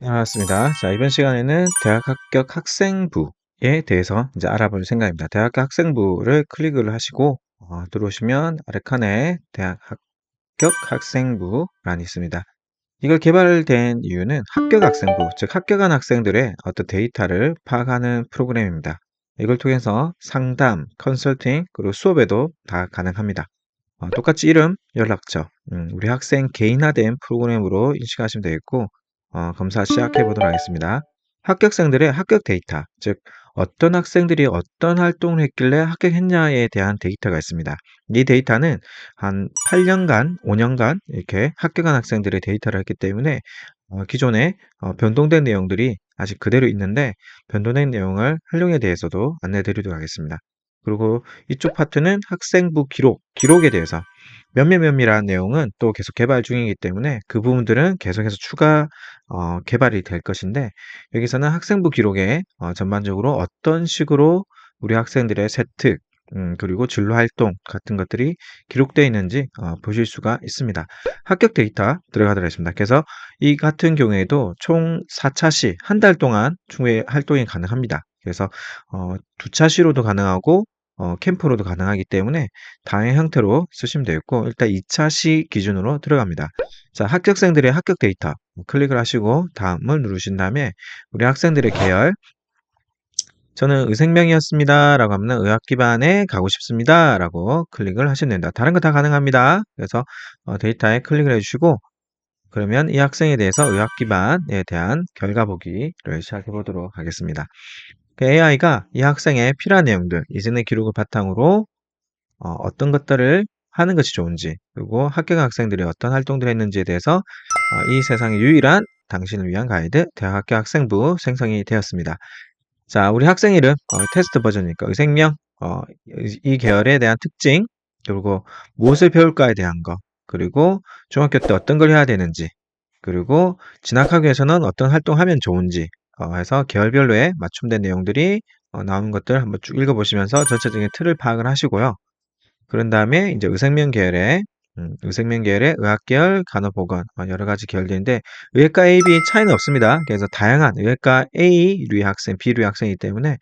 반갑습니다. 자, 이번 시간에는 대학 합격 학생부에 대해서 이제 알아볼 생각입니다. 대학 학생부를 클릭을 하시고 들어오시면 아래 칸에 대학 합격 학생부란이 있습니다. 이걸 개발된 이유는 합격 학생부, 즉 합격한 학생들의 어떤 데이터를 파악하는 프로그램입니다. 이걸 통해서 상담, 컨설팅, 그리고 수업에도 다 가능합니다. 똑같이 이름, 연락처, 우리 학생 개인화된 프로그램으로 인식하시면 되겠고, 검사 시작해 보도록 하겠습니다. 합격생들의 합격 데이터, 즉 어떤 학생들이 어떤 활동을 했길래 합격했냐에 대한 데이터가 있습니다. 이 데이터는 한 8년간, 5년간 이렇게 합격한 학생들의 데이터를 했기 때문에 기존에 변동된 내용들이 아직 그대로 있는데 변동된 내용을 활용에 대해서도 안내 드리도록 하겠습니다. 그리고 이쪽 파트는 학생부 기록에 대해서 면밀한 내용은 또 계속 개발 중이기 때문에 그 부분들은 계속해서 추가 개발이 될 것인데 여기서는 학생부 기록에 전반적으로 어떤 식으로 우리 학생들의 세특 그리고 진로 활동 같은 것들이 기록되어 있는지 보실 수가 있습니다. 합격 데이터 들어가도록 하겠습니다. 그래서 이 같은 경우에도 총 4차 시 한 달 동안 추후에 활동이 가능합니다. 그래서 2차 시로도 가능하고 캠프로도 가능하기 때문에 다양한 형태로 쓰시면 되겠고 일단 2차 시 기준으로 들어갑니다. 자, 합격생들의 합격 데이터 클릭을 하시고 다음을 누르신 다음에 우리 학생들의 계열 저는 의생명이었습니다 라고 하면 의학 기반에 가고 싶습니다 라고 클릭을 하시면 됩니다. 다른 거 다 가능합니다. 그래서 데이터에 클릭을 해주시고 그러면 이 학생에 대해서 의학 기반에 대한 결과 보기를 시작해 보도록 하겠습니다. AI가 이 학생의 필요한 내용들, 이전의 기록을 바탕으로 어떤 것들을 하는 것이 좋은지, 그리고 합격 학생들이 어떤 활동들을 했는지에 대해서 이 세상의 유일한 당신을 위한 가이드, 대학학교 학생부 생성이 되었습니다. 자, 우리 학생 이름, 테스트 버전이니까 의생명, 이 계열에 대한 특징, 그리고 무엇을 배울까에 대한 거, 그리고 중학교 때 어떤 걸 해야 되는지, 그리고 진학하기 위해서는 어떤 활동하면 좋은지, 해서 계열별로에 맞춤된 내용들이 나오는 것들 한번 쭉 읽어보시면서 전체적인 틀을 파악을 하시고요. 그런 다음에 이제 의생명 계열의 의학계열, 간호보건 여러 가지 계열들인데 의학과 A, B 차이는 없습니다. 그래서 다양한 의학과 A류의 학생, B류의 학생이기 때문에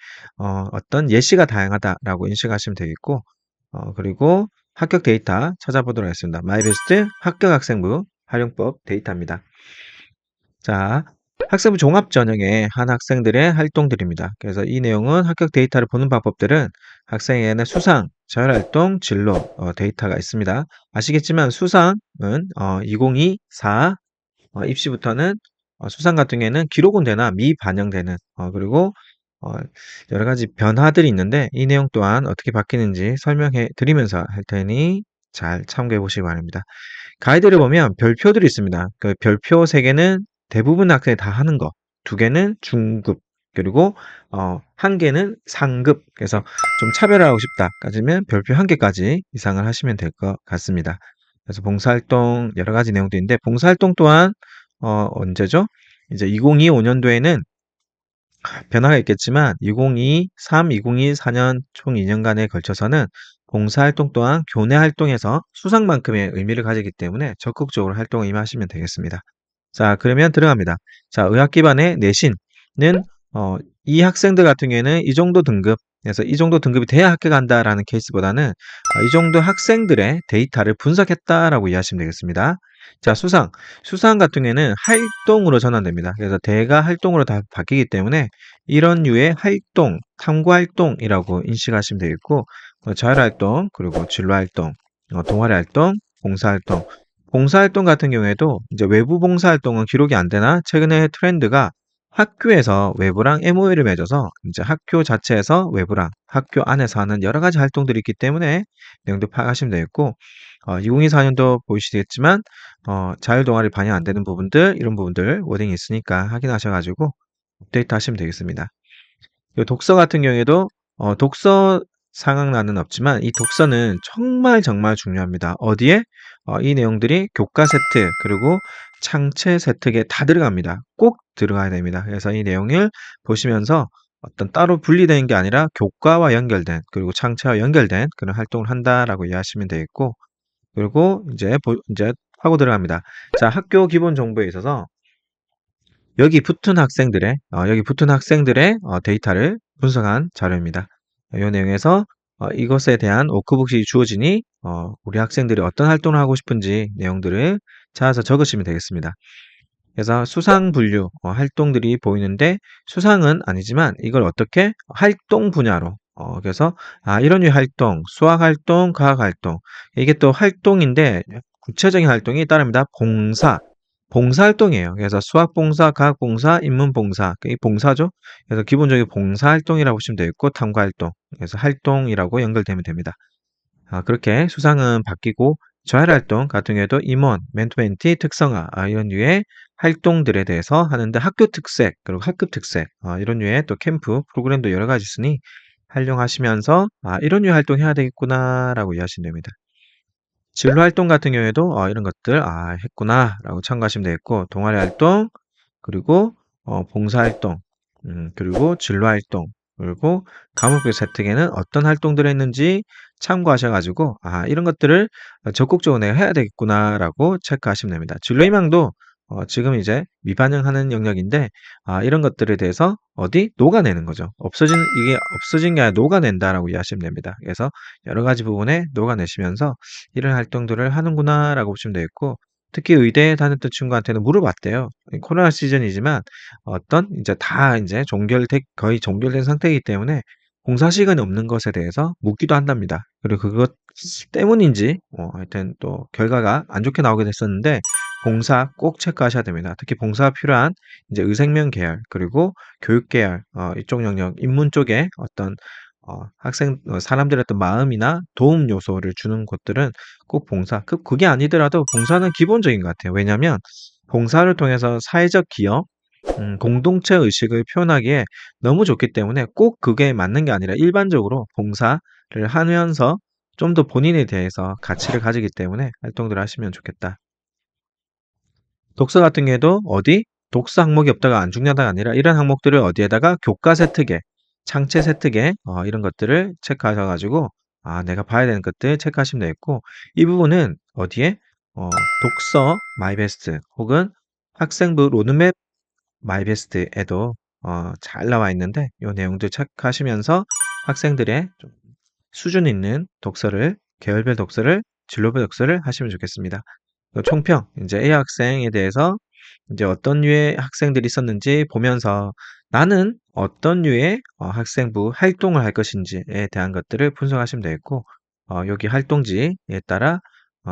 어떤 예시가 다양하다라고 인식하시면 되겠고 그리고 합격 데이터 찾아보도록 하겠습니다. 마이베스트 합격 학생부 활용법 데이터입니다. 자, 학생부 종합 전형의 한 학생들의 활동들입니다. 그래서 이 내용은 합격 데이터를 보는 방법들은 학생에게는 수상, 자율활동, 진로 데이터가 있습니다. 아시겠지만 수상은 2024 입시부터는 수상 같은 경우에는 기록은 되나 미반영되는 그리고 어, 여러 가지 변화들이 있는데 이 내용 또한 어떻게 바뀌는지 설명해 드리면서 할 테니 잘 참고해 보시기 바랍니다. 가이드를 보면 별표들이 있습니다. 그 별표 3개는 대부분 학생이 다 하는 거, 2개는 중급, 그리고 1개는 상급. 그래서 좀 차별화하고 싶다. 까지면 별표 1개까지 이상을 하시면 될 것 같습니다. 그래서 봉사활동 여러 가지 내용도 있는데 봉사활동 또한 언제죠? 이제 2025년도에는 변화가 있겠지만 2023, 2024년 총 2년간에 걸쳐서는 봉사활동 또한 교내 활동에서 수상만큼의 의미를 가지기 때문에 적극적으로 활동에 임하시면 되겠습니다. 자, 그러면 들어갑니다. 자, 의학 기반의 내신은 이 학생들 같은 경우에는 이 정도 등급, 그래서 이 정도 등급이 돼야 합격한다라는 케이스보다는 이 정도 학생들의 데이터를 분석했다라고 이해하시면 되겠습니다. 자, 수상 같은 경우에는 활동으로 전환됩니다. 그래서 대가 활동으로 다 바뀌기 때문에 이런 류의 활동, 탐구 활동이라고 인식하시면 되겠고, 자율활동, 그리고 진로활동, 동아리 활동, 봉사활동. 봉사활동 같은 경우에도 이제 외부 봉사활동은 기록이 안 되나 최근에 트렌드가 학교에서 외부랑 MOU를 맺어서 이제 학교 자체에서 외부랑 학교 안에서 하는 여러 가지 활동들이 있기 때문에 내용도 파악하시면 되겠고, 2024년도 보시겠지만 자율 동아리 반영 안 되는 부분들, 이런 부분들 워딩이 있으니까 확인하셔가지고 업데이트 하시면 되겠습니다. 요 독서 같은 경우에도 독서 상황란은 없지만 이 독서는 정말 중요합니다. 어디에? 이 내용들이 교과 세트 그리고 창체 세트에 다 들어갑니다. 꼭 들어가야 됩니다. 그래서 이 내용을 보시면서 어떤 따로 분리되는 게 아니라 교과와 연결된 그리고 창체와 연결된 그런 활동을 한다라고 이해하시면 되겠고 그리고 이제 하고 들어갑니다. 자, 학교 기본 정보에 있어서 여기 붙은 학생들의 데이터를 분석한 자료입니다. 이 내용에서 이것에 대한 워크북이 주어지니 우리 학생들이 어떤 활동을 하고 싶은지 내용들을 찾아서 적으시면 되겠습니다. 그래서 수상 분류 활동들이 보이는데 수상은 아니지만 이걸 어떻게 활동 분야로 그래서 이런 류의 활동, 수학 활동, 과학 활동 이게 또 활동인데 구체적인 활동이 따릅니다. 봉사 활동이에요. 그래서 수학 봉사, 과학 봉사, 인문 봉사, 이 봉사죠. 그래서 기본적인 봉사 활동이라고 보시면 되겠고 탐구 활동, 그래서 활동이라고 연결되면 됩니다. 그렇게 수상은 바뀌고 저할 활동 같은 경우에도 임원, 멘토 멘티, 특성화 이런 류의 활동들에 대해서 하는데 학교 특색 그리고 학급 특색 이런 류의 또 캠프 프로그램도 여러 가지 있으니 활용하시면서 이런 류의 활동 해야 되겠구나라고 이해하시면 됩니다. 진로 활동 같은 경우에도 이런 것들 했구나라고 참고하시면 되겠고 동아리 활동 그리고 봉사 활동 그리고 진로 활동 그리고 과목별 세특에는 어떤 활동들을 했는지 참고하셔 가지고 이런 것들을 적극적으로 내가 해야 되겠구나라고 체크하시면 됩니다. 진로 희망도 지금 이제 미반영하는 영역인데 이런 것들에 대해서 어디 녹아내는 거죠. 이게 없어진 게 아니라 녹아낸다라고 이해하시면 됩니다. 그래서 여러 가지 부분에 녹아내시면서 이런 활동들을 하는구나라고 보시면 되겠고 특히 의대에 다녔던 친구한테는 물어봤대요. 코로나 시즌이지만 어떤 이제 다 이제 거의 종결된 상태이기 때문에 봉사 시간이 없는 것에 대해서 묻기도 한답니다. 그리고 그것 때문인지 하여튼 또 결과가 안 좋게 나오게 됐었는데 봉사 꼭 체크하셔야 됩니다. 특히 봉사가 필요한 이제 의생명 계열 그리고 교육 계열 이쪽 영역 인문 쪽에 어떤 사람들의 어떤 마음이나 도움 요소를 주는 곳들은 꼭 그게 아니더라도 봉사는 기본적인 것 같아요. 왜냐하면 봉사를 통해서 사회적 기업, 공동체 의식을 표현하기에 너무 좋기 때문에 꼭 그게 맞는 게 아니라 일반적으로 봉사를 하면서 좀 더 본인에 대해서 가치를 가지기 때문에 활동들을 하시면 좋겠다. 독서 같은 경우에도 독서 항목이 없다가 안 중요하다가 아니라 이런 항목들을 어디에다가 교과 세특에, 창체 세특에 이런 것들을 체크하셔 가지고 내가 봐야 되는 것들 체크하시면 되겠고 이 부분은 어디에 독서 마이베스트 혹은 학생부 로드맵 마이베스트에도 잘 나와 있는데 이 내용들 체크하시면서 학생들의 좀 수준 있는 독서를 계열별 독서를 진로별 독서를 하시면 좋겠습니다. 총평 이제 A 학생에 대해서 이제 어떤 류의 학생들이 있었는지 보면서 나는 어떤 류의 학생부 활동을 할 것인지에 대한 것들을 분석하시면 되겠고 여기 활동지에 따라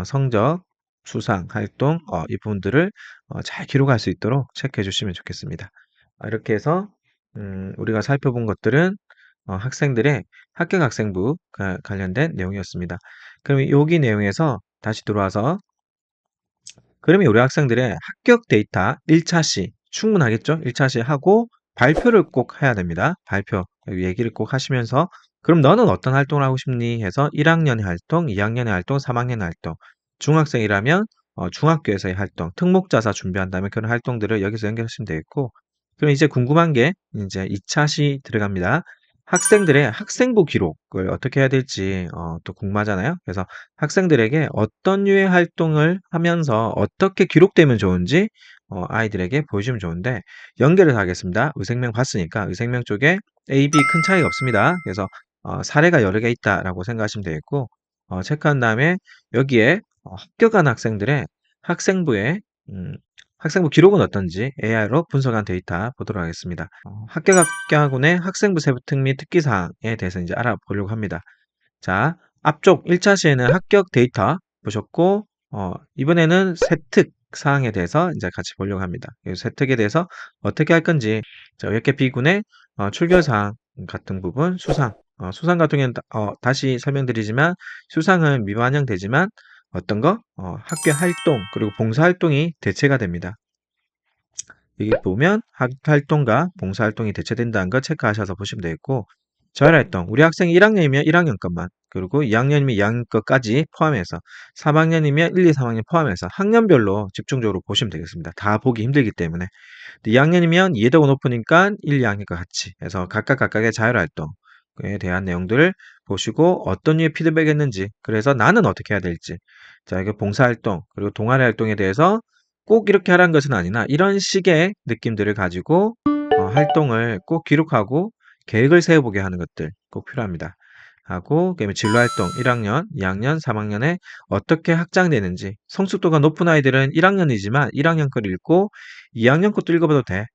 성적, 수상, 활동 이 부분들을 잘 기록할 수 있도록 체크해 주시면 좋겠습니다. 이렇게 해서 우리가 살펴본 것들은 학생들의 합격 학생부 관련된 내용이었습니다. 그럼 여기 내용에서 다시 들어와서 그러면 우리 학생들의 합격 데이터 1차시 충분하겠죠? 1차시 하고 발표를 꼭 해야 됩니다. 발표 얘기를 꼭 하시면서 그럼 너는 어떤 활동을 하고 싶니? 해서 1학년의 활동, 2학년의 활동, 3학년의 활동 중학생이라면 중학교에서의 활동, 특목자사 준비한다면 그런 활동들을 여기서 연결하시면 되겠고 그럼 이제 궁금한 게 이제 2차시 들어갑니다. 학생들의 학생부 기록을 어떻게 해야 될지 또 궁금하잖아요. 그래서 학생들에게 어떤 류의 활동을 하면서 어떻게 기록되면 좋은지 아이들에게 보여주면 좋은데 연결을 하겠습니다. 의생명 봤으니까 의생명 쪽에 A, B 큰 차이가 없습니다. 그래서 사례가 여러 개 있다라고 생각하시면 되겠고 체크한 다음에 여기에 합격한 학생들의 학생부의 학생부 기록은 어떤지 AI로 분석한 데이터 보도록 하겠습니다. 합격학군의 학생부 세부특 및 특기사항에 대해서 이제 알아보려고 합니다. 자, 앞쪽 1차 시에는 합격 데이터 보셨고, 이번에는 세특 사항에 대해서 이제 같이 보려고 합니다. 세특에 대해서 어떻게 할 건지, 자, 이렇게 B군의 출결사항 같은 부분, 수상 같은 경우는 다시 설명드리지만, 수상은 미반영되지만, 어떤 거? 학교 활동, 그리고 봉사활동이 대체가 됩니다. 여기 보면 학활동과 봉사활동이 대체된다는 거 체크하셔서 보시면 되겠고 자율활동 우리 학생이 1학년이면 1학년 것만 그리고 2학년이면 2학년 것까지 포함해서 3학년이면 1, 2, 3학년 포함해서 학년별로 집중적으로 보시면 되겠습니다. 다 보기 힘들기 때문에 2학년이면 이해도가 높으니까 1, 2학년 과 같이 해서 각각의 자율활동에 대한 내용들을 보시고 어떤 류의 피드백이 했는지 그래서 나는 어떻게 해야 될지 자 이거 봉사활동 그리고 동아리 활동에 대해서 꼭 이렇게 하라는 것은 아니나 이런 식의 느낌들을 가지고 활동을 꼭 기록하고 계획을 세워 보게 하는 것들 꼭 필요합니다. 하고 그다음에 진로 활동 1 학년, 2 학년, 3 학년에 어떻게 확장되는지 성숙도가 높은 아이들은 1 학년이지만 1 학년 걸 읽고 2 학년 것도 읽어 봐도 돼.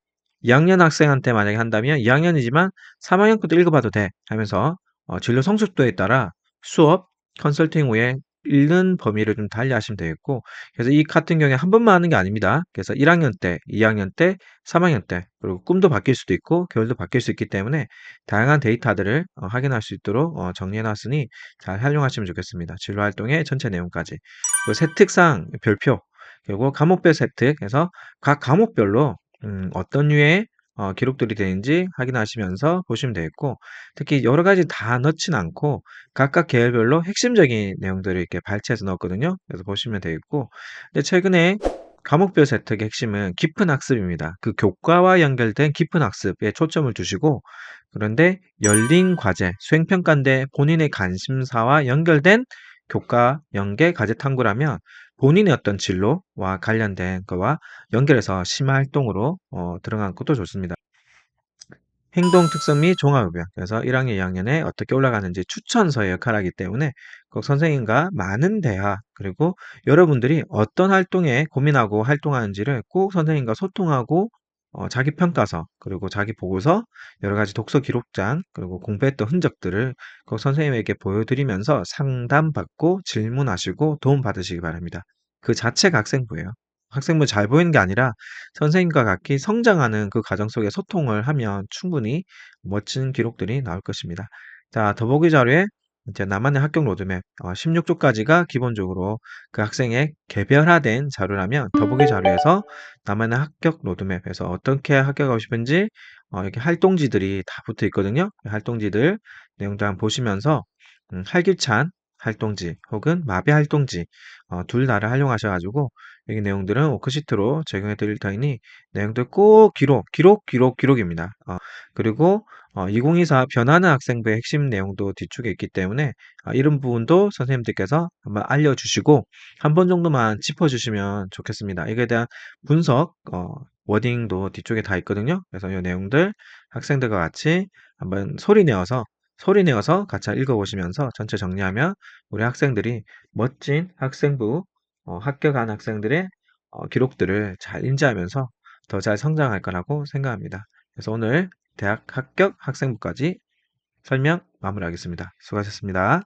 2 학년 학생한테 만약에 한다면 2 학년이지만 3 학년 것도 읽어 봐도 돼 하면서 진로 성숙도에 따라 수업, 컨설팅 후에 읽는 범위를 좀 달리하시면 되겠고 그래서 이 같은 경우에 한 번만 하는 게 아닙니다. 그래서 1 학년 때, 2 학년 때, 3 학년 때 그리고 꿈도 바뀔 수도 있고 계열도 바뀔 수 있기 때문에 다양한 데이터들을 확인할 수 있도록 정리해 놨으니 잘 활용하시면 좋겠습니다. 진로 활동의 전체 내용까지. 그 세특상 별표 그리고 과목별 세특 해서 각 과목별로 어떤 류의 기록들이 되는지 확인하시면서 보시면 되겠고 특히 여러 가지 다 넣진 않고 각각 계열별로 핵심적인 내용들을 이렇게 발췌해서 넣었거든요. 그래서 보시면 되겠고 근데 최근에 과목별 세특의 핵심은 깊은 학습입니다. 그 교과와 연결된 깊은 학습에 초점을 두시고 그런데 열린 과제, 수행평가인데 본인의 관심사와 연결된 교과, 연계, 과제 탐구라면 본인의 어떤 진로와 관련된 거와 연결해서 심화 활동으로 들어간 것도 좋습니다. 행동 특성 및 종합흡연. 그래서 1 학년, 2 학년에 어떻게 올라가는지 추천서의 역할을 하기 때문에 꼭 선생님과 많은 대화 그리고 여러분들이 어떤 활동에 고민하고 활동하는지를 꼭 선생님과 소통하고 자기 평가서 그리고 자기 보고서 여러 가지 독서 기록장 그리고 공부했던 흔적들을 꼭 선생님에게 보여드리면서 상담받고 질문하시고 도움받으시기 바랍니다. 그 자체가 학생부예요. 학생부 잘 보이는 게 아니라 선생님과 같이 성장하는 그 과정 속에 소통을 하면 충분히 멋진 기록들이 나올 것입니다. 자, 더보기 자료에 이제 나만의 합격 로드맵 16조까지가 기본적으로 그 학생의 개별화된 자료라면 더보기 자료에서 나만의 합격 로드맵에서 어떻게 합격하고 싶은지 이렇게 활동지들이 다 붙어 있거든요. 그 활동지들 내용도 한번 보시면서 활기찬 활동지 혹은 마비 활동지 둘 다를 활용하셔 가지고 여기 내용들은 워크시트로 제공해 드릴 터이니 내용들 꼭 기록입니다. 그리고 2024 변하는 학생부의 핵심 내용도 뒤쪽에 있기 때문에 이런 부분도 선생님들께서 한번 알려주시고 한 번 정도만 짚어주시면 좋겠습니다. 이거에 대한 분석, 워딩도 뒤쪽에 다 있거든요. 그래서 이 내용들 학생들과 같이 한번 소리 내어서 같이 읽어보시면서 전체 정리하면 우리 학생들이 멋진 학생부 합격한 학생들의 기록들을 잘 인지하면서 더 잘 성장할 거라고 생각합니다. 그래서 오늘 대학 합격 학생부까지 설명 마무리하겠습니다. 수고하셨습니다.